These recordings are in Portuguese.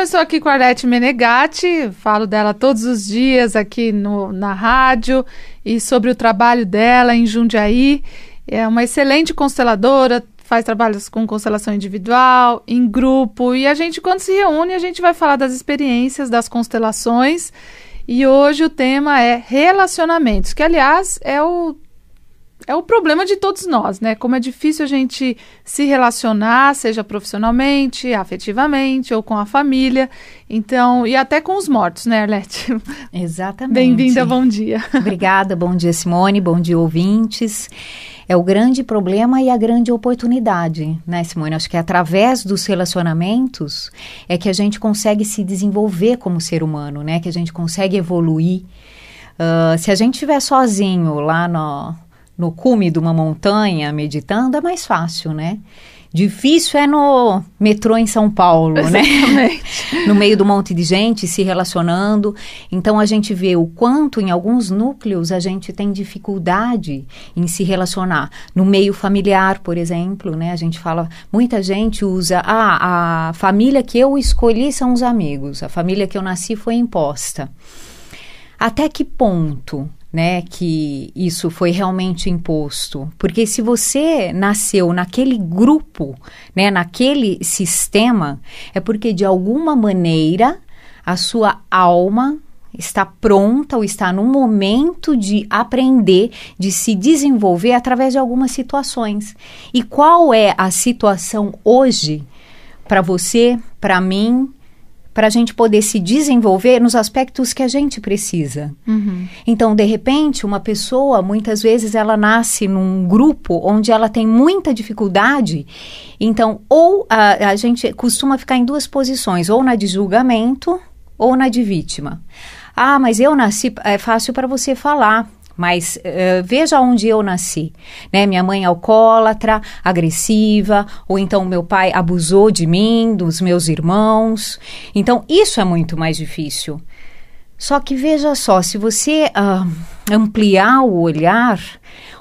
eu estou aqui com a Arlete Menegatti, falo dela todos os dias aqui na rádio e sobre o trabalho dela em Jundiaí. É uma excelente consteladora, faz trabalhos com constelação individual, em grupo, e a gente, quando se reúne, a gente vai falar das experiências, das constelações, e hoje o tema é relacionamentos, que, aliás, é o problema de todos nós, né? Como é difícil a gente se relacionar, seja profissionalmente, afetivamente ou com a família. Então, e até com os mortos, né, Arlete? Exatamente. Bem-vinda, bom dia. Obrigada, bom dia, Simone, bom dia, ouvintes. É o grande problema e a grande oportunidade, né, Simone? Acho que é através dos relacionamentos é que a gente consegue se desenvolver como ser humano, né? Que a gente consegue evoluir. Se a gente estiver sozinho lá no cume de uma montanha, meditando, é mais fácil, né? Difícil é no metrô em São Paulo, né? No meio do monte de gente, se relacionando. Então, a gente vê o quanto, em alguns núcleos, a gente tem dificuldade em se relacionar. No meio familiar, por exemplo, né? A gente fala, muita gente usa, a família que eu escolhi são os amigos. A família que eu nasci foi imposta. Até que ponto, né, que isso foi realmente imposto? Porque se você nasceu naquele grupo, né, naquele sistema, é porque de alguma maneira a sua alma está pronta ou está num momento de aprender, de se desenvolver através de algumas situações. E qual é a situação hoje para você, para mim, para a gente poder se desenvolver nos aspectos que a gente precisa. Uhum. Então, de repente, uma pessoa, muitas vezes, ela nasce num grupo onde ela tem muita dificuldade. Então, ou a gente costuma ficar em duas posições, ou na de julgamento, ou na de vítima. Ah, mas eu nasci, é fácil para você falar. Mas veja onde eu nasci, né? Minha mãe alcoólatra, agressiva, ou então meu pai abusou de mim, dos meus irmãos. Então, isso é muito mais difícil. Só que veja só, se você ampliar o olhar,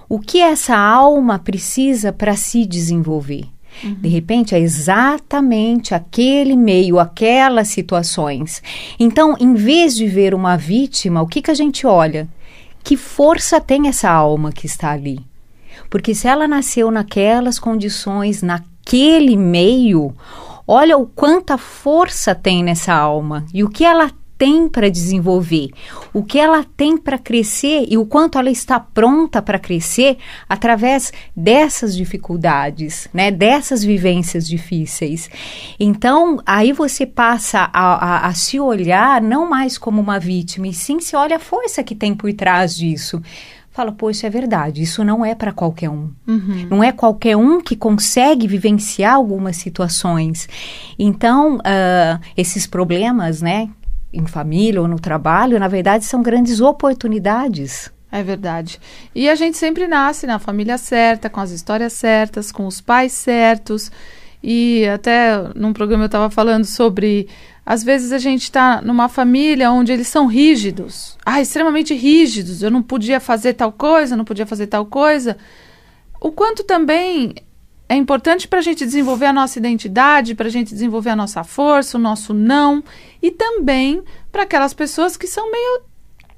o que essa alma precisa para se desenvolver? Uhum. De repente, é exatamente aquele meio, aquelas situações. Então, em vez de ver uma vítima, o que a gente olha? Que força tem essa alma que está ali? Porque se ela nasceu naquelas condições, naquele meio, olha o quanta força tem nessa alma e o que ela tem para desenvolver, o que ela tem para crescer e o quanto ela está pronta para crescer através dessas dificuldades, né, dessas vivências difíceis. Então, aí você passa a se olhar não mais como uma vítima, e sim se olha a força que tem por trás disso. Fala, poxa, é verdade, isso não é para qualquer um. Uhum. Não é qualquer um que consegue vivenciar algumas situações. Então, esses problemas, né, em família ou no trabalho, na verdade, são grandes oportunidades. É verdade. E a gente sempre nasce na família certa, com as histórias certas, com os pais certos. E até num programa eu estava falando sobre, às vezes a gente está numa família onde eles são rígidos. Extremamente rígidos. Eu não podia fazer tal coisa, não podia fazer tal coisa. O quanto também é importante para a gente desenvolver a nossa identidade, para a gente desenvolver a nossa força, o nosso não, e também para aquelas pessoas que são meio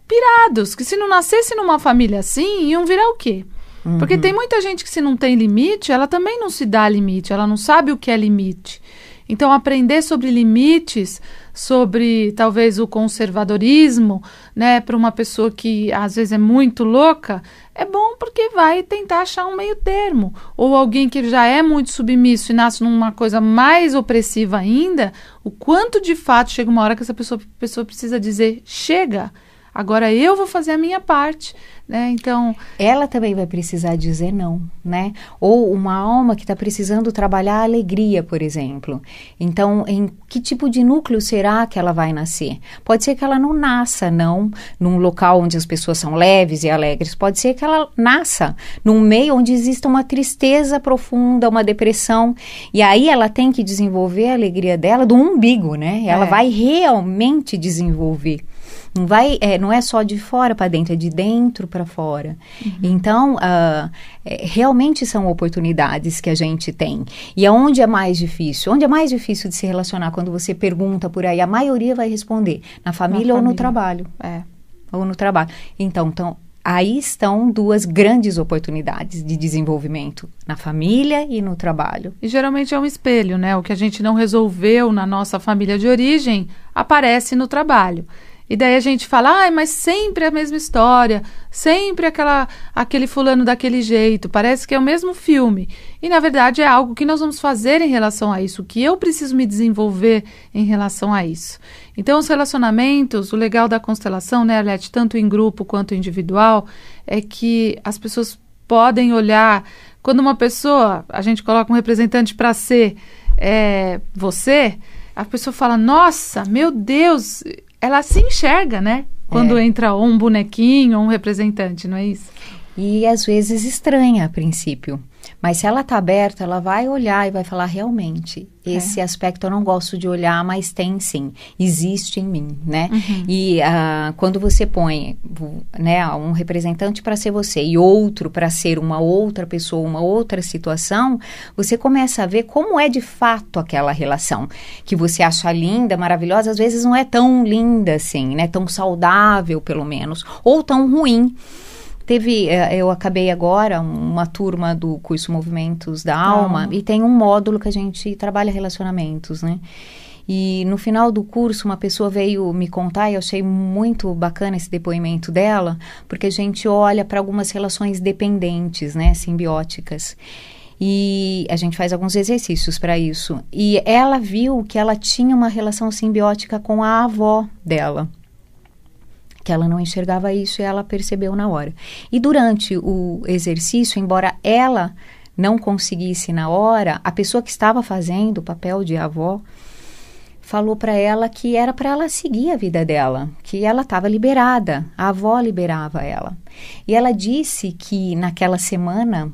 pirados, que se não nascesse numa família assim, iam virar o quê? Uhum. Porque tem muita gente que se não tem limite, ela também não se dá limite, ela não sabe o que é limite. Então, aprender sobre limites, sobre talvez o conservadorismo, né, para uma pessoa que às vezes é muito louca, é bom porque vai tentar achar um meio termo. Ou alguém que já é muito submisso e nasce numa coisa mais opressiva ainda, o quanto de fato chega uma hora que essa pessoa precisa dizer, chega, agora eu vou fazer a minha parte, né? Então, ela também vai precisar dizer não, né? Ou uma alma que está precisando trabalhar a alegria, por exemplo. Então, em que tipo de núcleo será que ela vai nascer? Pode ser que ela não nasça, não, num local onde as pessoas são leves e alegres. Pode ser que ela nasça num meio onde exista uma tristeza profunda, uma depressão. E aí ela tem que desenvolver a alegria dela do umbigo, né? Ela vai realmente desenvolver. Não é só de fora para dentro, é de dentro para fora. Então, realmente são oportunidades que a gente tem. E aonde é mais difícil? Onde é mais difícil de se relacionar? Quando você pergunta por aí, a maioria vai responder, na família ou no trabalho. Ou no trabalho. Então, aí estão duas grandes oportunidades de desenvolvimento, na família e no trabalho. E geralmente é um espelho, né? O que a gente não resolveu na nossa família de origem aparece no trabalho. E daí a gente fala, mas sempre a mesma história, sempre aquele fulano daquele jeito, parece que é o mesmo filme. E na verdade é algo que nós vamos fazer em relação a isso, que eu preciso me desenvolver em relação a isso. Então os relacionamentos, o legal da constelação, né, Arlete, tanto em grupo quanto individual, é que as pessoas podem olhar, quando uma pessoa, a gente coloca um representante para ser você, a pessoa fala, nossa, meu Deus, ela se enxerga, né? Quando entra um bonequinho ou um representante, não é isso? E às vezes estranha a princípio. Mas se ela está aberta, ela vai olhar e vai falar, realmente, esse aspecto eu não gosto de olhar, mas tem sim, existe em mim, né? E quando você põe, né, um representante para ser você e outro para ser uma outra pessoa, uma outra situação, você começa a ver como é de fato aquela relação, que você acha linda, maravilhosa, às vezes não é tão linda assim, né? Tão saudável, pelo menos, ou tão ruim. Eu acabei agora uma turma do curso Movimentos da Alma e tem um módulo que a gente trabalha relacionamentos, né? E no final do curso uma pessoa veio me contar e eu achei muito bacana esse depoimento dela, porque a gente olha para algumas relações dependentes, né, simbióticas. E a gente faz alguns exercícios para isso. E ela viu que ela tinha uma relação simbiótica com a avó dela, que ela não enxergava isso e ela percebeu na hora. E durante o exercício, embora ela não conseguisse na hora, a pessoa que estava fazendo o papel de avó falou para ela que era para ela seguir a vida dela, que ela estava liberada, a avó liberava ela. E ela disse que naquela semana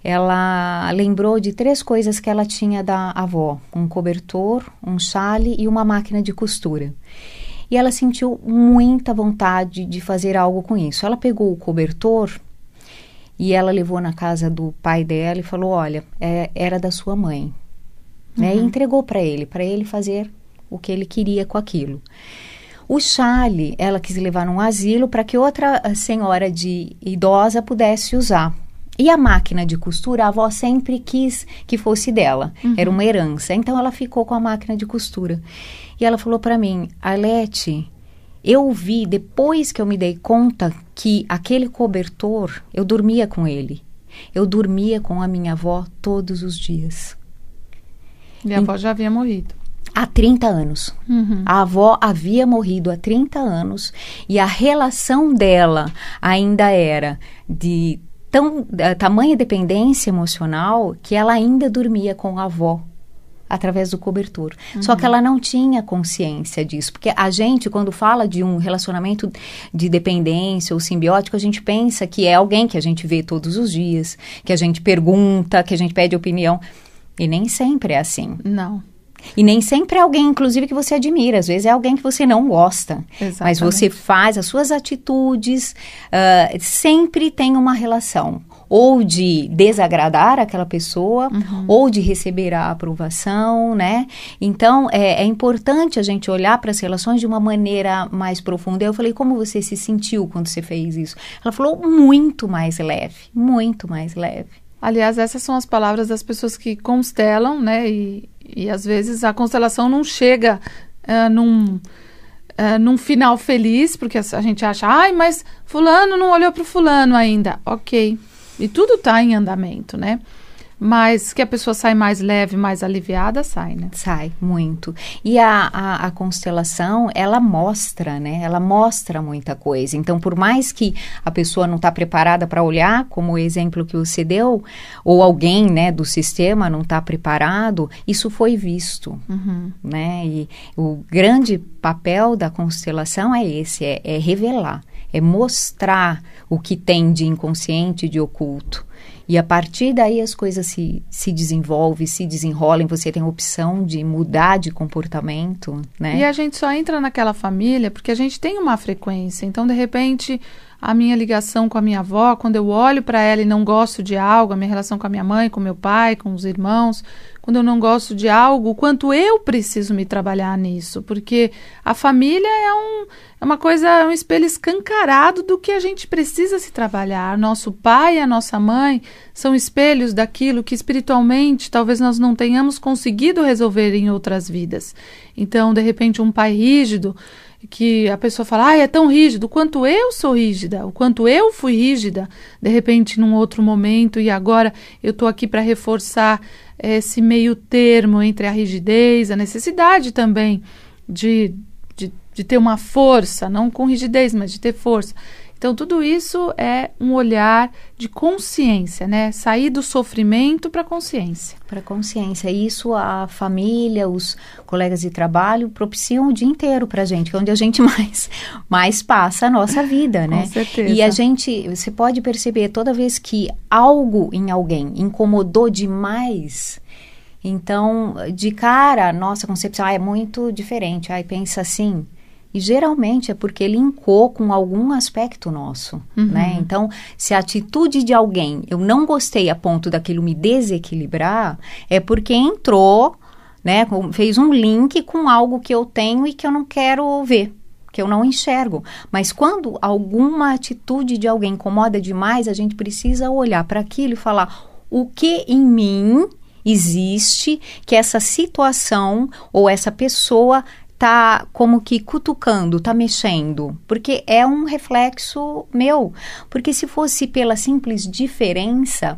ela lembrou de 3 coisas que ela tinha da avó: um cobertor, um chale e uma máquina de costura. E ela sentiu muita vontade de fazer algo com isso. Ela pegou o cobertor e ela levou na casa do pai dela e falou, olha, era da sua mãe. Né? E entregou para ele fazer o que ele queria com aquilo. O chale, ela quis levar num asilo para que outra senhora idosa pudesse usar. E a máquina de costura, a avó sempre quis que fosse dela. Era uma herança. Então, ela ficou com a máquina de costura. E ela falou para mim, Arlete, eu vi, depois que eu me dei conta que aquele cobertor, eu dormia com ele. Eu dormia com a minha avó todos os dias. E a avó já havia morrido. Há 30 anos. A avó havia morrido há 30 anos. E a relação dela ainda era de tamanha dependência emocional que ela ainda dormia com a avó através do cobertor. Só que ela não tinha consciência disso, porque a gente, quando fala de um relacionamento de dependência ou simbiótico, a gente pensa que é alguém que a gente vê todos os dias, que a gente pergunta, que a gente pede opinião, e nem sempre é assim. Não. E nem sempre é alguém, inclusive, que você admira. Às vezes é alguém que você não gosta. Exatamente. Mas você faz as suas atitudes, sempre tem uma relação. Ou de desagradar aquela pessoa, ou de receber a aprovação, né? Então, é importante a gente olhar para as relações de uma maneira mais profunda. Eu falei, como você se sentiu quando você fez isso? Ela falou, muito mais leve, muito mais leve. Aliás, essas são as palavras das pessoas que constelam, né? E às vezes a constelação não chega num final feliz, porque a gente acha, mas fulano não olhou para o fulano ainda. Ok. E tudo está em andamento, né? Mas que a pessoa sai mais leve, mais aliviada, sai, né? Sai, muito. E a constelação, ela mostra, né? Ela mostra muita coisa. Então, por mais que a pessoa não está preparada para olhar, como o exemplo que você deu, ou alguém, né, do sistema não está preparado, isso foi visto, né? E o grande papel da constelação é esse, é revelar. é mostrar o que tem de inconsciente, de oculto. E a partir daí as coisas se desenvolvem, se desenrolam, você tem a opção de mudar de comportamento, né? E a gente só entra naquela família porque a gente tem uma frequência. Então, de repente, a minha ligação com a minha avó, quando eu olho para ela e não gosto de algo, a minha relação com a minha mãe, com meu pai, com os irmãos, quando eu não gosto de algo, o quanto eu preciso me trabalhar nisso, porque a família é uma coisa, é um espelho escancarado do que a gente precisa se trabalhar. Nosso pai e a nossa mãe são espelhos daquilo que espiritualmente talvez nós não tenhamos conseguido resolver em outras vidas. Então, de repente, um pai rígido, que a pessoa fala, é tão rígido, o quanto eu sou rígida, o quanto eu fui rígida, de repente, num outro momento, e agora eu estou aqui para reforçar esse meio termo entre a rigidez, a necessidade também de ter uma força, não com rigidez, mas de ter força. Então, tudo isso é um olhar de consciência, né? Sair do sofrimento para a consciência. Para a consciência. Isso a família, os colegas de trabalho propiciam o dia inteiro para a gente, que é onde a gente mais passa a nossa vida, né? Com certeza. E você pode perceber, toda vez que algo em alguém incomodou demais, então, de cara, nossa concepção é muito diferente. Aí pensa assim... E geralmente é porque linkou com algum aspecto nosso, né? Então, se a atitude de alguém eu não gostei a ponto daquilo me desequilibrar, é porque entrou, né? Fez um link com algo que eu tenho e que eu não quero ver, que eu não enxergo. Mas quando alguma atitude de alguém incomoda demais, a gente precisa olhar para aquilo e falar o que em mim existe que essa situação ou essa pessoa tá como que cutucando, tá mexendo, porque é um reflexo meu. Porque se fosse pela simples diferença,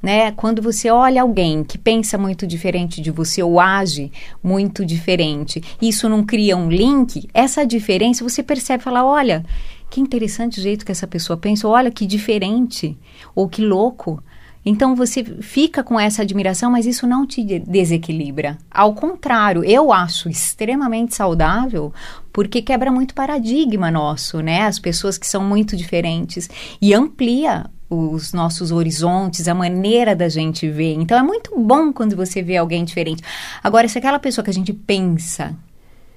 né, quando você olha alguém que pensa muito diferente de você ou age muito diferente, isso não cria um link, essa diferença você percebe, fala, olha, que interessante o jeito que essa pessoa pensa, olha que diferente, ou que louco. Então, você fica com essa admiração, mas isso não te desequilibra. Ao contrário, eu acho extremamente saudável, porque quebra muito paradigma nosso, né? As pessoas que são muito diferentes. E amplia os nossos horizontes, a maneira da gente ver. Então, é muito bom quando você vê alguém diferente. Agora, se aquela pessoa que a gente pensa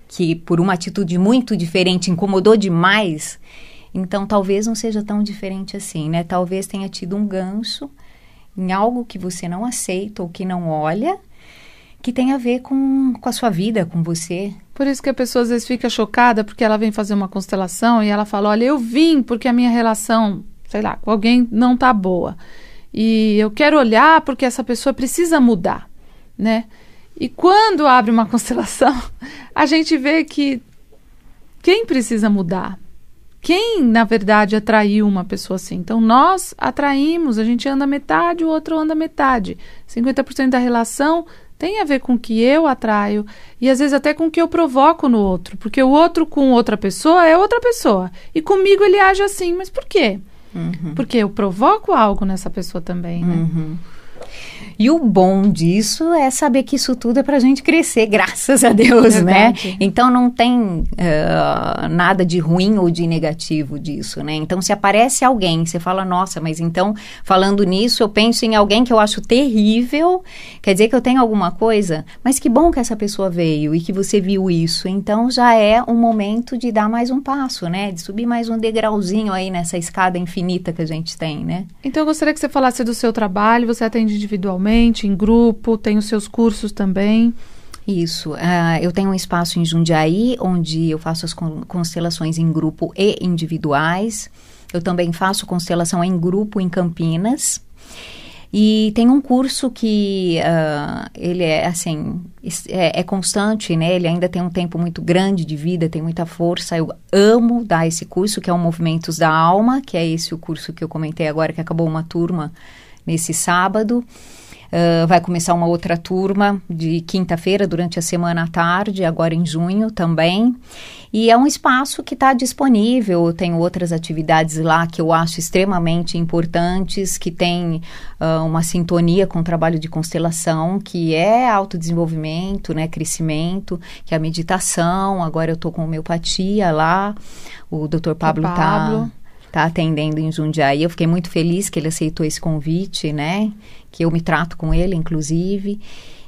que por uma atitude muito diferente incomodou demais, então talvez não seja tão diferente assim, né? Talvez tenha tido um gancho em algo que você não aceita ou que não olha, que tem a ver com a sua vida, com você. Por isso que a pessoa às vezes fica chocada, porque ela vem fazer uma constelação e ela fala, olha, eu vim porque a minha relação, sei lá, com alguém não tá boa. E eu quero olhar porque essa pessoa precisa mudar, né? E quando abre uma constelação, a gente vê que quem precisa mudar? Quem, na verdade, atraiu uma pessoa assim? Então, nós atraímos, a gente anda metade, o outro anda metade. 50% da relação tem a ver com o que eu atraio e, às vezes, até com o que eu provoco no outro. Porque o outro com outra pessoa é outra pessoa. E comigo ele age assim. Mas por quê? Porque eu provoco algo nessa pessoa também, né? E o bom disso é saber que isso tudo é pra gente crescer, graças a Deus, Verdade. né? Então não tem nada de ruim ou de negativo disso, né? Então se aparece alguém, você fala, nossa, mas então falando nisso eu penso em alguém que eu acho terrível, quer dizer que eu tenho alguma coisa? Mas que bom que essa pessoa veio e que você viu isso, então já é um momento de dar mais um passo, né? De subir mais um degrauzinho aí nessa escada infinita que a gente tem, né? Então eu gostaria que você falasse do seu trabalho, você atende individualmente, em grupo, tem os seus cursos também. Isso, eu tenho um espaço em Jundiaí, onde eu faço as constelações em grupo e individuais. Eu também faço constelação em grupo em Campinas. E tem um curso que ele é assim, é constante, né? Ele ainda tem um tempo muito grande de vida, tem muita força. Eu amo dar esse curso, que é o Movimentos da Alma, que é esse o curso que eu comentei agora, que acabou uma turma nesse sábado. Vai começar uma outra turma de quinta-feira, durante a semana à tarde, agora em junho também. E é um espaço que está disponível, tem outras atividades lá que eu acho extremamente importantes, que tem uma sintonia com o trabalho de constelação, que é autodesenvolvimento, né, crescimento, que é a meditação. Agora eu estou com homeopatia lá, o Dr. Pablo está atendendo em Jundiaí. Eu fiquei muito feliz que ele aceitou esse convite, né, que eu me trato com ele, inclusive,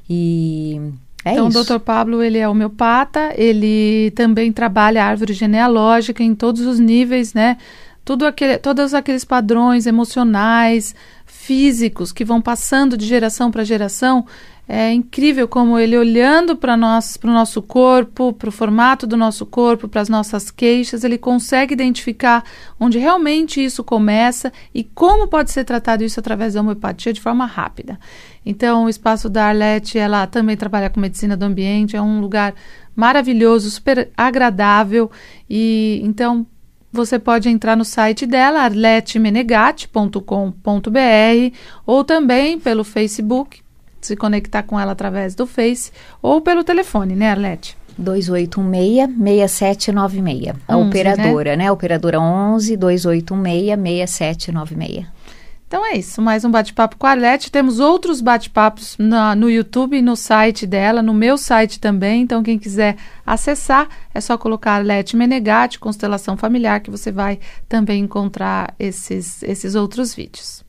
e... Então, o Dr. Pablo, ele é homeopata, ele também trabalha a árvore genealógica em todos os níveis, né? Todos aqueles padrões emocionais, físicos, que vão passando de geração para geração. É incrível como ele, olhando para o nosso corpo, para o formato do nosso corpo, para as nossas queixas, ele consegue identificar onde realmente isso começa e como pode ser tratado isso através da homeopatia de forma rápida. Então, o espaço da Arlete, ela também trabalha com medicina do ambiente, é um lugar maravilhoso, super agradável, e então você pode entrar no site dela, arletemenegatti.com.br, ou também pelo Facebook, se conectar com ela através do Face, ou pelo telefone, né, Arlete? 2816-6796. A operadora, né? Operadora 11-2816-6796. Então é isso, mais um bate-papo com a Arlete. Temos outros bate-papos no YouTube e no site dela, no meu site também. Então quem quiser acessar, é só colocar Arlete Menegatti, Constelação Familiar, que você vai também encontrar esses outros vídeos.